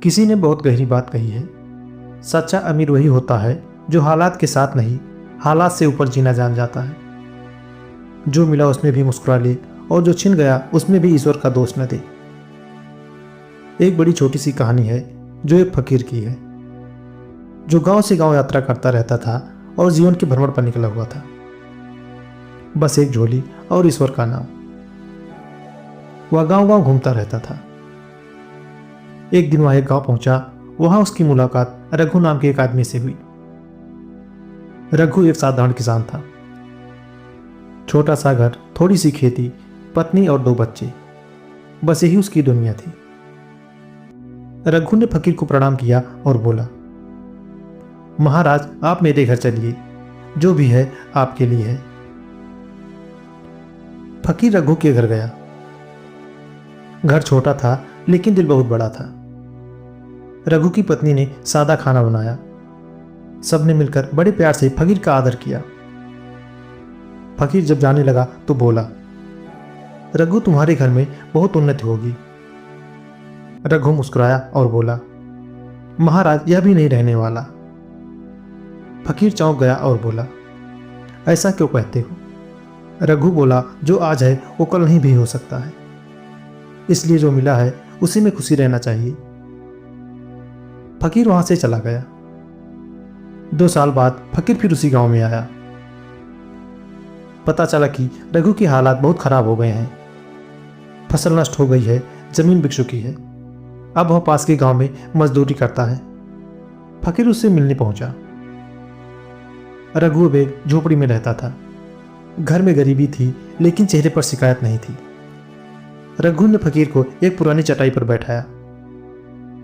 किसी ने बहुत गहरी बात कही है, सच्चा अमीर वही होता है जो हालात के साथ नहीं, हालात से ऊपर जीना जान जाता है। जो मिला उसमें भी मुस्कुरा ले और जो छिन गया उसमें भी ईश्वर का दोष न दे। एक बड़ी छोटी सी कहानी है जो एक फकीर की है, जो गांव से गांव यात्रा करता रहता था और जीवन के भ्रमण पर निकला हुआ था। बस एक झोली और ईश्वर का नाम। वह गांव गांव घूमता रहता था। एक दिन वह एक गांव पहुंचा। वहां उसकी मुलाकात रघु नाम के एक आदमी से हुई। रघु एक साधारण किसान था। छोटा सा घर, थोड़ी सी खेती, पत्नी और 2 बच्चे, बस यही उसकी दुनिया थी। रघु ने फकीर को प्रणाम किया और बोला, महाराज आप मेरे घर चलिए, जो भी है आपके लिए है। फकीर रघु के घर गया। घर छोटा था लेकिन दिल बहुत बड़ा था। रघु की पत्नी ने सादा खाना बनाया। सबने मिलकर बड़े प्यार से फकीर का आदर किया। फकीर जब जाने लगा तो बोला, रघु तुम्हारे घर में बहुत उन्नति होगी। रघु मुस्कुराया और बोला, महाराज यह भी नहीं रहने वाला। फकीर चौंक गया और बोला, ऐसा क्यों कहते हो? रघु बोला, जो आज है वो कल नहीं भी हो सकता है, इसलिए जो मिला है उसी में खुशी रहना चाहिए। फकीर वहां से चला गया। 2 साल बाद फकीर फिर उसी गांव में आया। पता चला कि रघु के हालात बहुत खराब हो गए हैं। फसल नष्ट हो गई है, जमीन बिक चुकी है। अब वह पास के गांव में मजदूरी करता है। फकीर उससे मिलने पहुंचा। रघु एक झोपड़ी में रहता था। घर में गरीबी थी लेकिन चेहरे पर शिकायत नहीं थी। रघु ने फकीर को एक पुरानी चटाई पर बैठाया,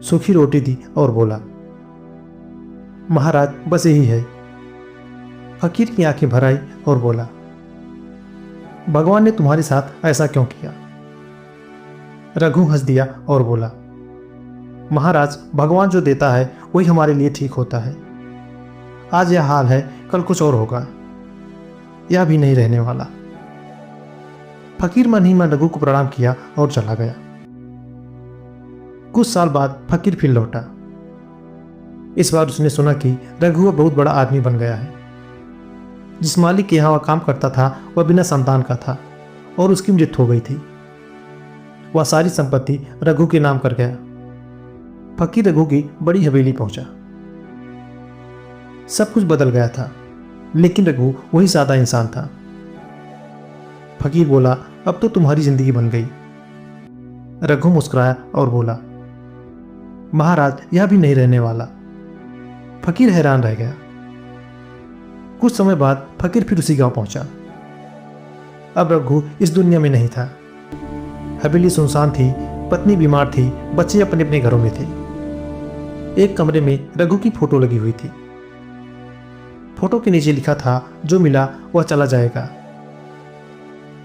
सूखी रोटी दी और बोला, महाराज बस यही है। फकीर की आंखें भर आई और बोला, भगवान ने तुम्हारे साथ ऐसा क्यों किया? रघु हंस दिया और बोला, महाराज भगवान जो देता है वही हमारे लिए ठीक होता है। आज यह हाल है, कल कुछ और होगा, यह भी नहीं रहने वाला। फकीर मन ही मन रघु को प्रणाम किया और चला गया। कुछ साल बाद फकीर फिर लौटा। इस बार उसने सुना कि रघु बहुत बड़ा आदमी बन गया है। जिस मालिक के यहां वह काम करता था वह बिना संतान का था और उसकी मृत्यु हो गई थी। वह सारी संपत्ति रघु के नाम कर गया। फकीर रघु की बड़ी हवेली पहुंचा। सब कुछ बदल गया था, लेकिन रघु वही सादा इंसान था। फकीर बोला, अब तो तुम्हारी जिंदगी बन गई। रघु मुस्कुराया और बोला, महाराज यह भी नहीं रहने वाला। फकीर हैरान रह गया। कुछ समय बाद फकीर फिर उसी गांव पहुंचा। अब रघु इस दुनिया में नहीं था। हवेली सुनसान थी, पत्नी बीमार थी, बच्चे अपने अपने घरों में थे। एक कमरे में रघु की फोटो लगी हुई थी। फोटो के नीचे लिखा था, जो मिला वह चला जाएगा,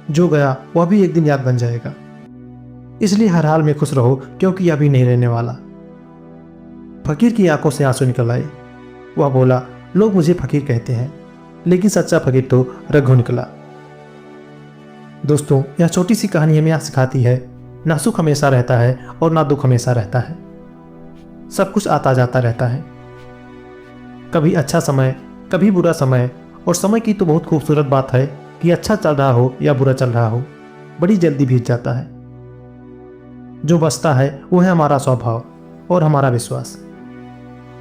जो गया वह भी एक दिन याद बन जाएगा, इसलिए हर हाल में खुश रहो क्योंकि यह भी नहीं रहने वाला। फकीर की आंखों से आंसू निकल आए। वह बोला, लोग मुझे फकीर कहते हैं, लेकिन सच्चा फकीर तो रघु निकला। दोस्तों, यह छोटी सी कहानी हमें यह सिखाती है, ना सुख हमेशा रहता है और ना दुख हमेशा रहता है। सब कुछ आता जाता रहता है। कभी अच्छा समय, कभी बुरा समय, और समय की तो बहुत खूबसूरत बात है कि अच्छा चल रहा हो या बुरा चल रहा हो, बड़ी जल्दी बीत जाता है। जो बचता है वो है हमारा स्वभाव और हमारा विश्वास।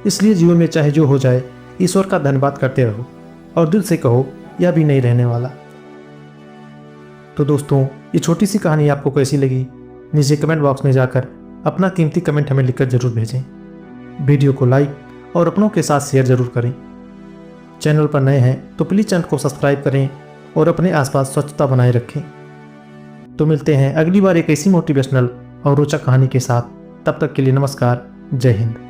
इसलिए जीवन में चाहे जो हो जाए, ईश्वर का धन्यवाद करते रहो और दिल से कहो, यह भी नहीं रहने वाला। तो दोस्तों, ये छोटी सी कहानी आपको कैसी लगी? नीचे कमेंट बॉक्स में जाकर अपना कीमती कमेंट हमें लिखकर जरूर भेजें। वीडियो को लाइक और अपनों के साथ शेयर जरूर करें। चैनल पर नए हैं तो प्लीज़ चैनल को सब्सक्राइब करें और अपने आसपास स्वच्छता बनाए रखें। तो मिलते हैं अगली बार एक ऐसी मोटिवेशनल और रोचक कहानी के साथ। तब तक के लिए नमस्कार। जय हिंद।